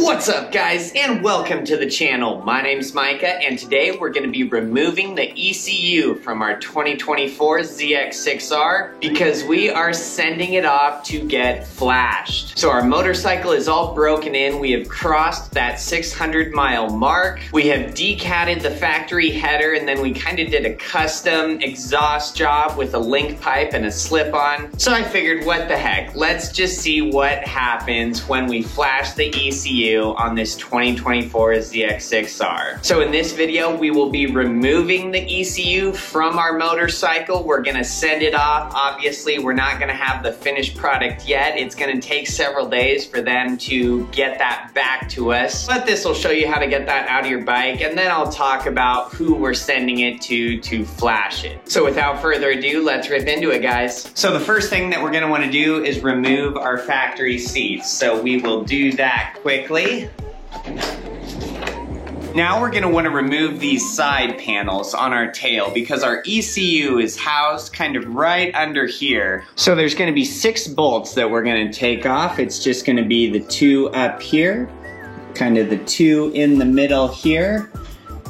What's up guys, and welcome to the channel. My name's Micah, and today we're going to be removing the ECU from our 2024 ZX6R because we are sending it off to get flashed. So our motorcycle is all broken in. We have crossed that 600-mile mark. We have decatted the factory header, and then we kind of did a custom exhaust job with a link pipe and a slip-on. So I figured, what the heck, let's just see what happens when we flash the ECU on this 2024 ZX6R. So in this video, we will be removing the ECU from our motorcycle. We're gonna send it off. Obviously, we're not gonna have the finished product yet. It's gonna take several days for them to get that back to us. But this will show you how to get that out of your bike, and then I'll talk about who we're sending it to flash it. So without further ado, let's rip into it, guys. So the first thing that we're gonna wanna do is remove our factory seats. So we will do that quickly. Now we're gonna wanna remove these side panels on our tail because our ECU is housed kind of right under here. So there's gonna be 6 bolts that we're gonna take off. It's just gonna be the 2 up here, kind of the 2 in the middle here,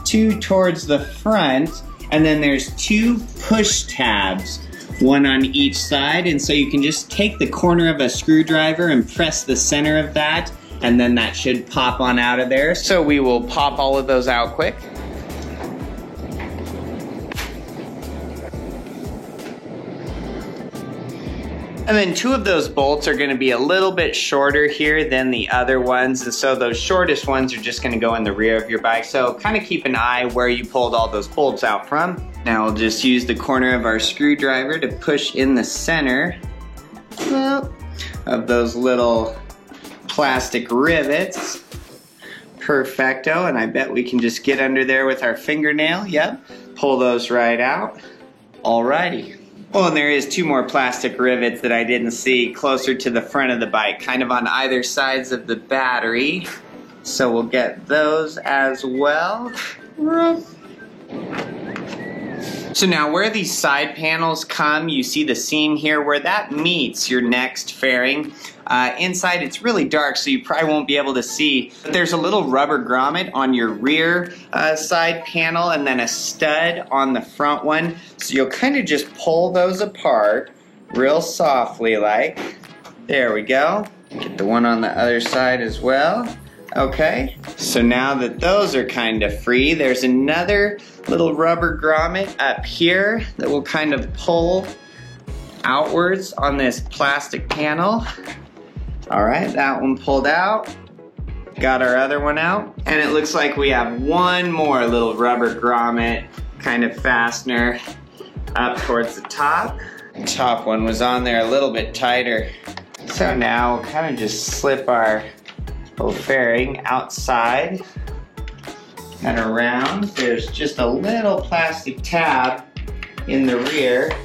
2 towards the front, and then there's 2 push tabs, 1 on each side. And so you can just take the corner of a screwdriver and press the center of that, and then that should pop on out of there. So we will pop all of those out quick. And then 2 of those bolts are gonna be a little bit shorter here than the other ones. And so those shortest ones are just gonna go in the rear of your bike. So kind of keep an eye where you pulled all those bolts out from. Now we'll just use the corner of our screwdriver to push in the center of those little plastic rivets. Perfecto, and I bet we can just get under there with our fingernail. Yep, pull those right out. Alrighty. Well, and there is 2 more plastic rivets that I didn't see closer to the front of the bike, kind of on either sides of the battery. So we'll get those as well. So now where these side panels come, you see the seam here where that meets your next fairing. Inside it's really dark, so you probably won't be able to see, but there's a little rubber grommet on your rear side panel and then a stud on the front one. So you'll kind of just pull those apart real softly like. There we go. Get the one on the other side as well. Okay, so now that those are kind of free, there's another little rubber grommet up here that will kind of pull outwards on this plastic panel. All right, that one pulled out. Got our other one out. And it looks like we have one more little rubber grommet kind of fastener up towards the top. The top one was on there a little bit tighter. So now we'll kind of just slip our little fairing outside and around. There's just a little plastic tab in the rear.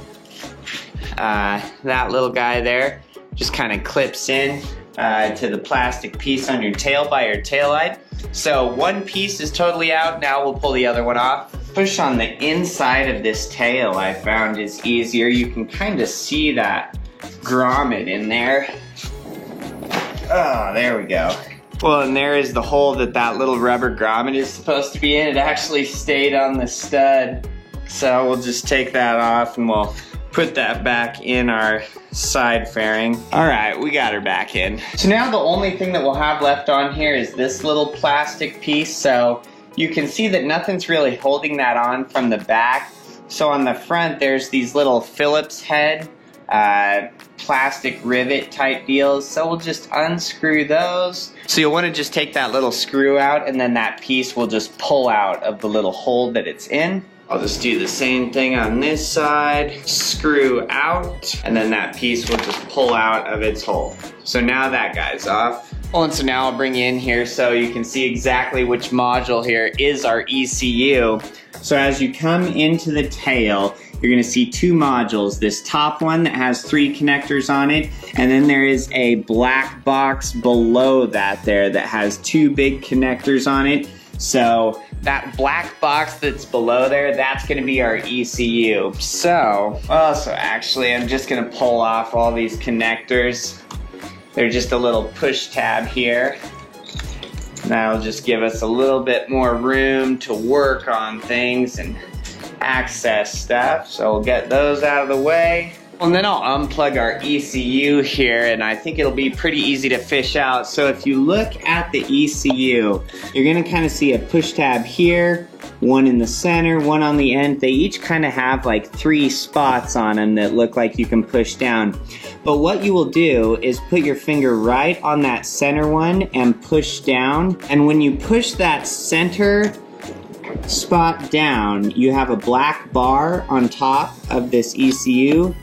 That little guy there just kind of clips in to the plastic piece on your tail by your tail light. So one piece is totally out. Now we'll pull the other one off. Push on the inside of this tail, I found is easier. You can kind of see that grommet in there. Oh, there we go. Well, and there is the hole that that little rubber grommet is supposed to be in. It actually stayed on the stud. So we'll just take that off and we'll put that back in our side fairing. All right, we got her back in. So now the only thing that we'll have left on here is this little plastic piece. So you can see that nothing's really holding that on from the back. So on the front, there's these little Phillips head plastic rivet type deals. So we'll just unscrew those. So you'll want to just take that little screw out, and then that piece will just pull out of the little hole that it's in. I'll just do the same thing on this side, screw out, and then that piece will just pull out of its hole. So now that guy's off. Well, and so now I'll bring you in here so you can see exactly which module here is our ECU. So as you come into the tail, you're gonna see 2 modules. This top one that has 3 connectors on it, and then there is a black box below that there that has 2 big connectors on it. So that black box that's below there, that's gonna be our ECU. So actually I'm just gonna pull off all these connectors. They're just a little push tab here. That'll just give us a little bit more room to work on things and access stuff. So we'll get those out of the way. And then I'll unplug our ECU here, and I think it'll be pretty easy to fish out. So if you look at the ECU, you're gonna kind of see a push tab here, one in the center, one on the end. They each kind of have like 3 spots on them that look like you can push down. But what you will do is put your finger right on that center one and push down. And when you push that center spot down, you have a black bar on top of this ECU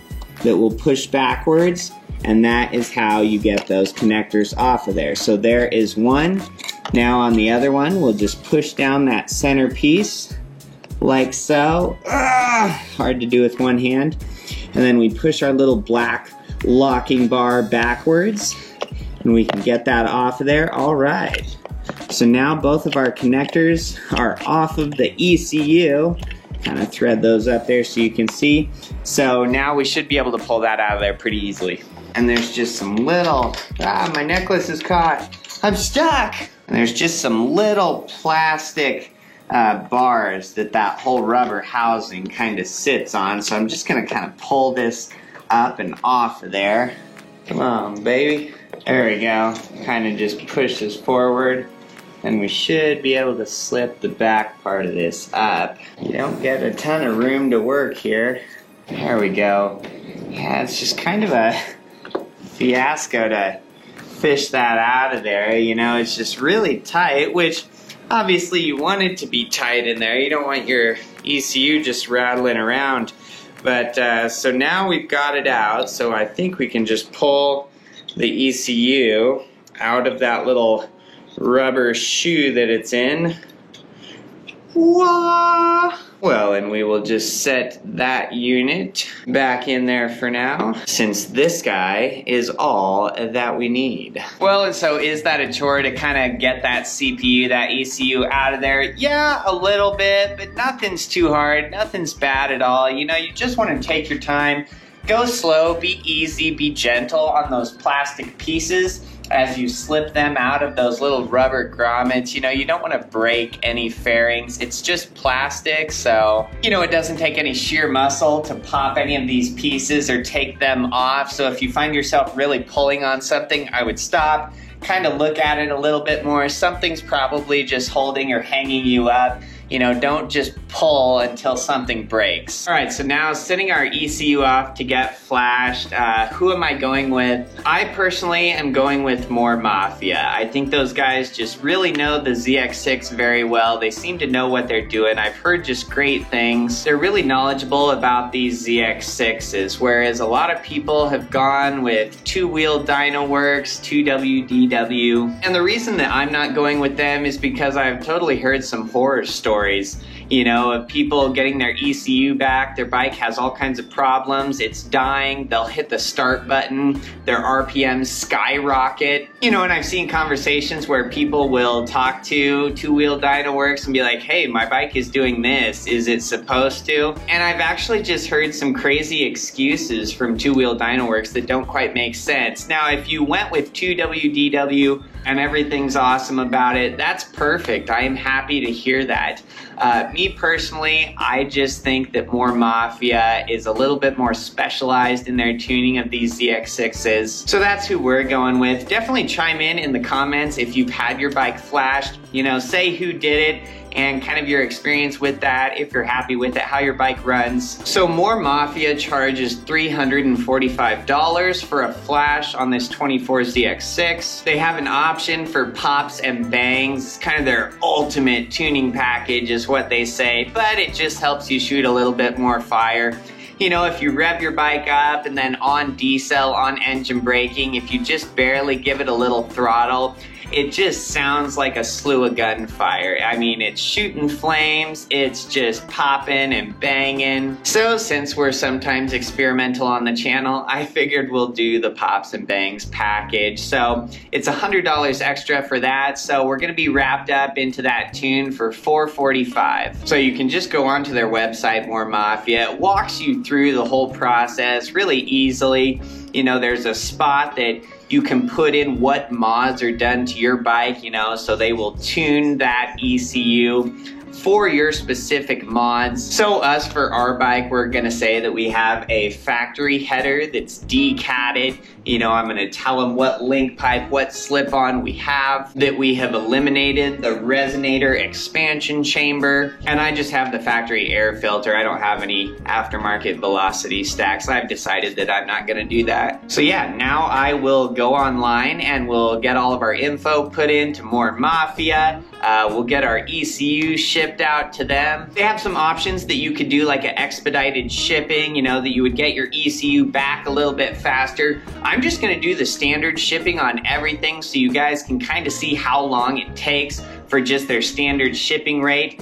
that will push backwards, and that is how you get those connectors off of there. So there is one. Now on the other one, we'll just push down that center piece like so. Hard to do with one hand. And then we push our little black locking bar backwards, and we can get that off of there. All right. So now both of our connectors are off of the ECU. Kind of thread those up there so you can see. So now we should be able to pull that out of there pretty easily. And there's just some little, my necklace is caught. I'm stuck. And there's just some little plastic bars that whole rubber housing kind of sits on. So I'm just gonna kind of pull this up and off of there. Come on, baby. There we go. Kind of just push this forward, and we should be able to slip the back part of this up. You don't get a ton of room to work here. There we go. Yeah, it's just kind of a fiasco to fish that out of there. You know, it's just really tight, which obviously you want it to be tight in there. You don't want your ECU just rattling around. But so now we've got it out, so I think we can just pull the ECU out of that little rubber shoe that it's in. Voila! Well, and we will just set that unit back in there for now, since this guy is all that we need. Well, and so is that a chore to kind of get that CPU, that ECU out of there? Yeah, a little bit, but nothing's too hard, nothing's bad at all. You know, you just want to take your time, go slow, be easy, be gentle on those plastic pieces as you slip them out of those little rubber grommets. You know, you don't want to break any fairings. It's just plastic, so, you know, it doesn't take any sheer muscle to pop any of these pieces or take them off. So if you find yourself really pulling on something, I would stop, kind of look at it a little bit more. Something's probably just holding or hanging you up. You know, don't just pull until something breaks. All right, so now setting our ECU off to get flashed. Who am I going with? I personally am going with More Mafia. I think those guys just really know the ZX6 very well. They seem to know what they're doing. I've heard just great things. They're really knowledgeable about these ZX6s, whereas a lot of people have gone with two-wheel Dynaworks, 2WDW. And the reason that I'm not going with them is because I've totally heard some horror stories, you know, of people getting their ECU back. Their bike has all kinds of problems. It's dying. They'll hit the start button. Their RPMs skyrocket. You know, and I've seen conversations where people will talk to Two-Wheel Dynaworks and be like, hey, my bike is doing this. Is it supposed to? And I've actually just heard some crazy excuses from Two-Wheel Dynaworks that don't quite make sense. Now, if you went with 2WDW and everything's awesome about it, that's perfect. I am happy to hear that. Me personally, I just think that More Mafia is a little bit more specialized in their tuning of these ZX6s. So that's who we're going with. Definitely chime in the comments if you've had your bike flashed. You know, say who did it and kind of your experience with that, if you're happy with it, how your bike runs. So More Mafia charges $345 for a flash on this 24 ZX6. They have an option for pops and bangs. It's kind of their ultimate tuning package is what they say, but it just helps you shoot a little bit more fire. You know, if you rev your bike up and then on decel, on engine braking, if you just barely give it a little throttle, it just sounds like a slew of gunfire. I mean, it's shooting flames, it's just popping and banging. So since we're sometimes experimental on the channel, I figured we'll do the pops and bangs package. So it's $100 extra for that. So we're gonna be wrapped up into that tune for $445. So you can just go onto their website, More Mafia. It walks you through the whole process really easily. You know, there's a spot that you can put in what mods are done to your bike, you know, so they will tune that ECU for your specific mods. So us, for our bike, we're gonna say that we have a factory header that's decatted. You know, I'm gonna tell them what link pipe, what slip-on we have, that we have eliminated the resonator expansion chamber, and I just have the factory air filter. I don't have any aftermarket velocity stacks. I've decided that I'm not gonna do that. So yeah, now I will go online and we'll get all of our info put into More Mafia. We'll get our ECU shipped out to them. They have some options that you could do, like an expedited shipping, you know, that you would get your ECU back a little bit faster. I'm just gonna do the standard shipping on everything so you guys can kind of see how long it takes for just their standard shipping rate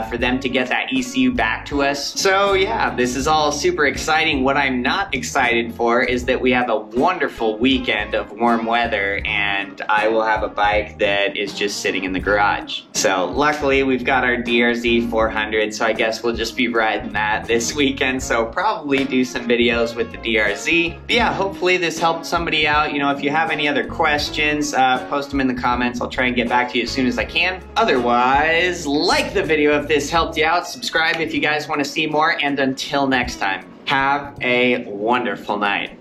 for them to get that ECU back to us. So yeah, this is all super exciting. What I'm not excited for is that we have a wonderful weekend of warm weather and I will have a bike that is just sitting in the garage. So luckily we've got our DRZ 400, so I guess we'll just be riding that this weekend. So probably do some videos with the DRZ. But yeah, hopefully this helped somebody out. You know, if you have any other questions, post them in the comments. I'll try and get back to you as soon as I can. Otherwise, like the video if this helped you out, subscribe if you guys want to see more, and until next time, have a wonderful night.